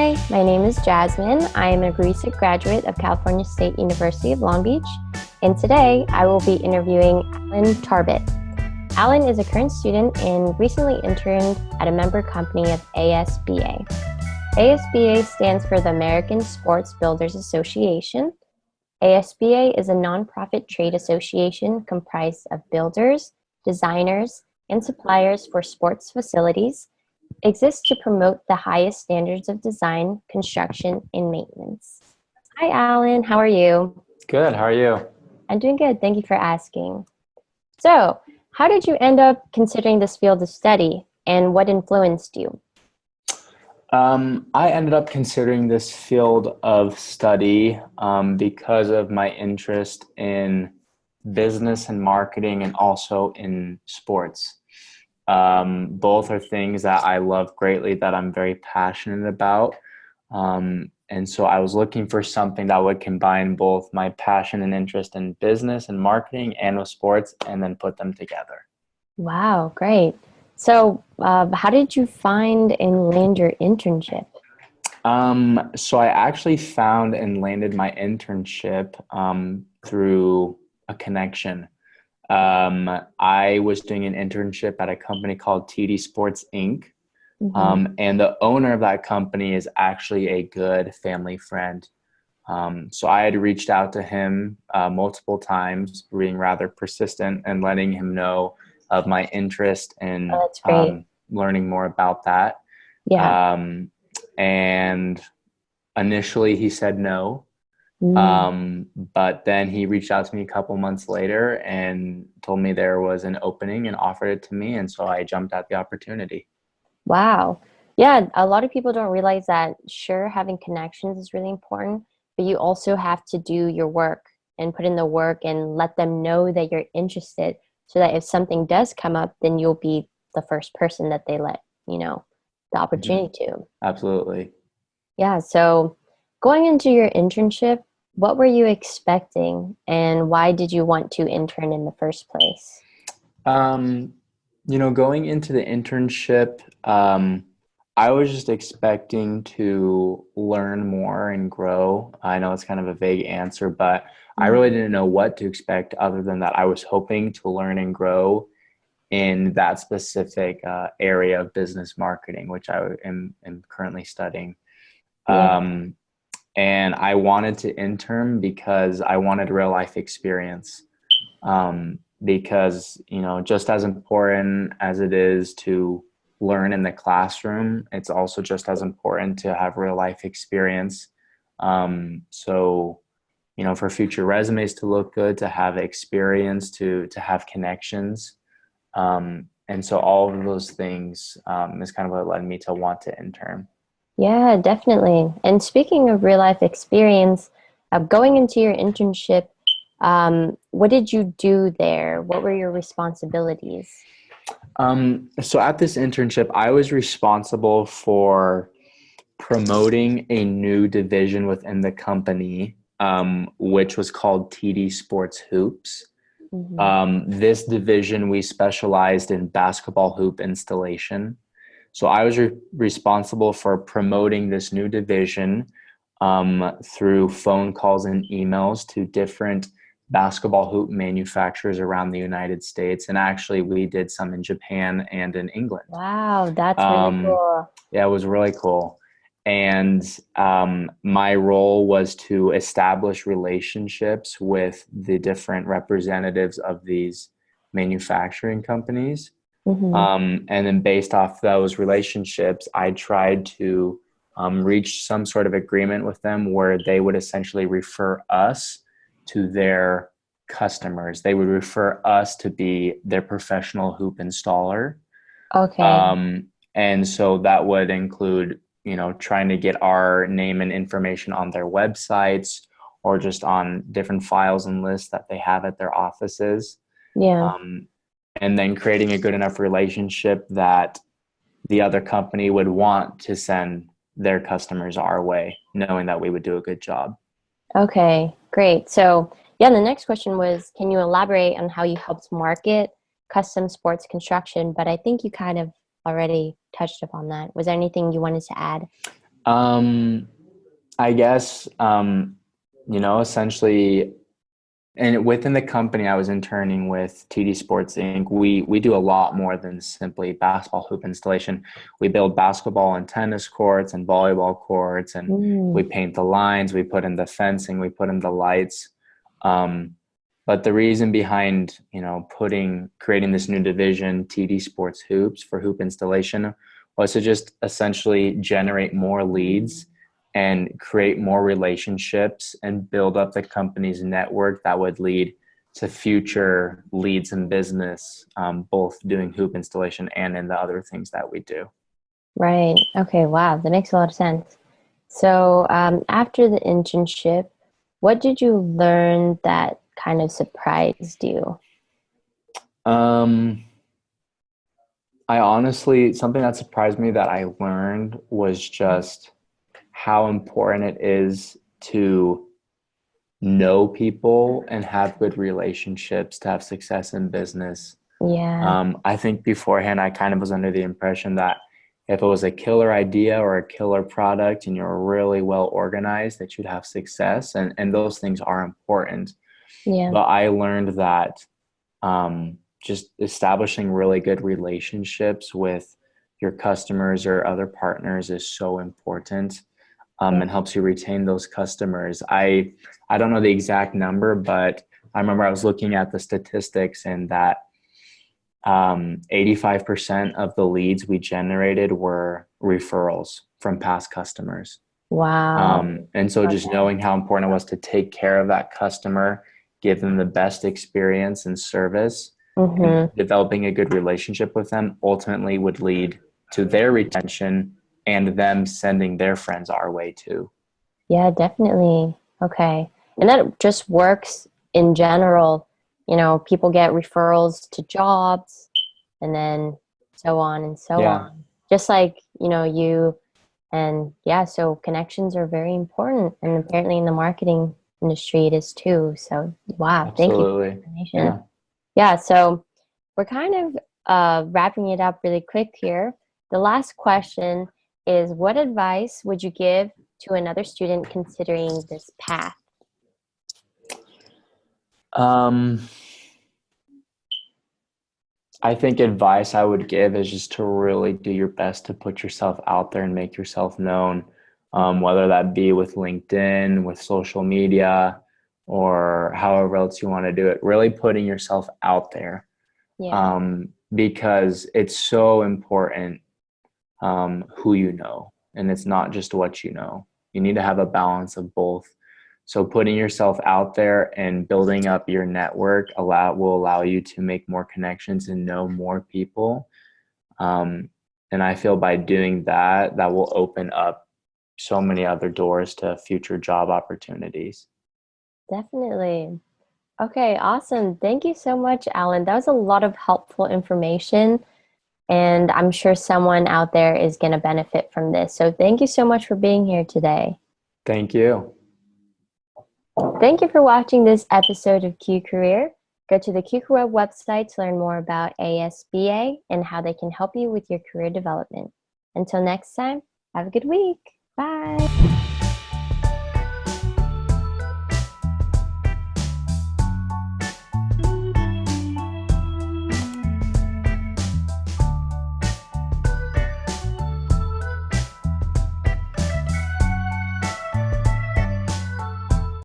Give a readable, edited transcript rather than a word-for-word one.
Hi, my name is Jasmine. I am a recent graduate of California State University of Long Beach, and today I will be interviewing Alan Tarbett. Alan is a current student and recently interned at a member company of ASBA. ASBA stands for the American Sports Builders Association. ASBA is a nonprofit trade association comprised of builders, designers, and suppliers for sports facilities. Exists to promote the highest standards of design, construction, and maintenance. Hi, Alan. How are you? Good. How are you? I'm doing good. Thank you for asking. So, how did you end up considering this field of study, and what influenced you? I ended up considering this field of study because of my interest in business and marketing and also in sports. Both are things that I love greatly, that I'm very passionate about. And so I was looking for something that would combine both my passion and interest in business and marketing and with sports, and then put them together. Wow, great. So, how did you find and land your internship? So I actually found and landed my internship through a connection. I was doing an internship at a company called TD Sports Inc. And the owner of that company is actually a good family friend. So I had reached out to him multiple times, being rather persistent and letting him know of my interest in Oh, that's great. learning more about that. Yeah. And initially he said no. Mm. But then he reached out to me a couple months later and told me there was an opening and offered it to me. And so I jumped at the opportunity. Wow. Yeah, a lot of people don't realize that, sure, having connections is really important, but you also have to do your work and put in the work and let them know that you're interested so that if something does come up, then you'll be the first person that they let, the Mhm. opportunity to. Absolutely. Yeah, so going into your internship, what were you expecting and why did you want to intern in the first place? Um, Going into the internship, I was just expecting to learn more and grow. I know it's kind of a vague answer, but I really Mhm. didn't know what to expect other than that I was hoping to learn and grow in that specific area of business marketing, which am currently studying. Yeah. Um, and I wanted to intern because I wanted real life experience. Because just as important as it is to learn in the classroom, it's also just as important to have real life experience. So for future resumes to look good, to have experience, to have connections. And so all of those things is kind of what led me to want to intern. Yeah, definitely. And speaking of real life experience, going into your internship, what did you do there? What were your responsibilities? So at this internship, I was responsible for promoting a new division within the company, which was called TD Sports Hoops. Hmm. This division, we specialized in basketball hoop installation. So I was responsible for promoting this new division through phone calls and emails to different basketball hoop manufacturers around the United States. And actually, we did some in Japan and in England. Wow, that's really Um, cool. yeah, it was really cool. And my role was to establish relationships with the different representatives of these manufacturing companies. Hmm. And then based off those relationships, I tried to reach some sort of agreement with them where they would essentially refer us to their customers. They would refer us to be their professional hoop installer. Okay. And so that would include, trying to get our name and information on their websites or just on different files and lists that they have at their offices. Yeah. Um, and then creating a good enough relationship that the other company would want to send their customers our way, knowing that we would do a good job. Okay, great. So, yeah, the next question was, can you elaborate on how you helped market custom sports construction? But I think you kind of already touched upon that. Was there anything you wanted to add? Um, I guess, essentially, and within the company I was interning with, TD Sports Inc., we do a lot more than simply basketball hoop installation. We build basketball and tennis courts and volleyball courts, and we Mm, paint the lines, we put in the fencing, we put in the lights. Um, but the reason behind, creating this new division, TD Sports Hoops, for hoop installation, was to just essentially generate more leads and create more relationships and build up the company's network that would lead to future leads in business, both doing hoop installation and in the other things that we do. right. Okay. Wow. That makes a lot of sense. So, after the internship, what did you learn that kind of surprised you? Um, I honestly, something that surprised me that I learned was just how important it is to know people and have good relationships to have success in business. Yeah. I think beforehand, I kind of was under the impression that if it was a killer idea or a killer product and you're really well organized, that you'd have success. And those things are important. Yeah. But I learned that just establishing really good relationships with your customers or other partners is so important, Yeah. and helps you retain those customers. I don't know the exact number, but I remember I was looking at the statistics and that 85% of the leads we generated were referrals from past customers. Wow. And so just Okay. knowing how important it was to take care of that customer, give them the best experience and service, and Mm-hmm. developing a good relationship with them ultimately would lead to their retention and them sending their friends our way too. Yeah, definitely. Okay. And that just works in general. People get referrals to jobs and then so on and so Yeah, on. Just like, you and yeah, so connections are very important. And apparently in the marketing industry it is too. So wow, thank you for absolutely. the information. Yeah. Yeah, so we're kind of wrapping it up really quick here. The last question is, what advice would you give to another student considering this path? Um, I think advice I would give is just to really do your best to put yourself out there and make yourself known, whether that be with LinkedIn, with social media, or however else you want to do it. Really putting yourself out there, Yeah, because it's so important, who you know, and it's not just what you know. You need to have a balance of both. So putting yourself out there and building up your network will allow you to make more connections and know more people. Um, and I feel by doing that, that will open up so many other doors to future job opportunities. definitely. Okay, awesome. Thank you so much, Alan. That was a lot of helpful information, and I'm sure someone out there is going to benefit from this. So thank you so much for being here today. Thank you. Thank you for watching this episode of Q Career. Go to the Q Career website to learn more about ASBA and how they can help you with your career development. Until next time, have a good week. Bye.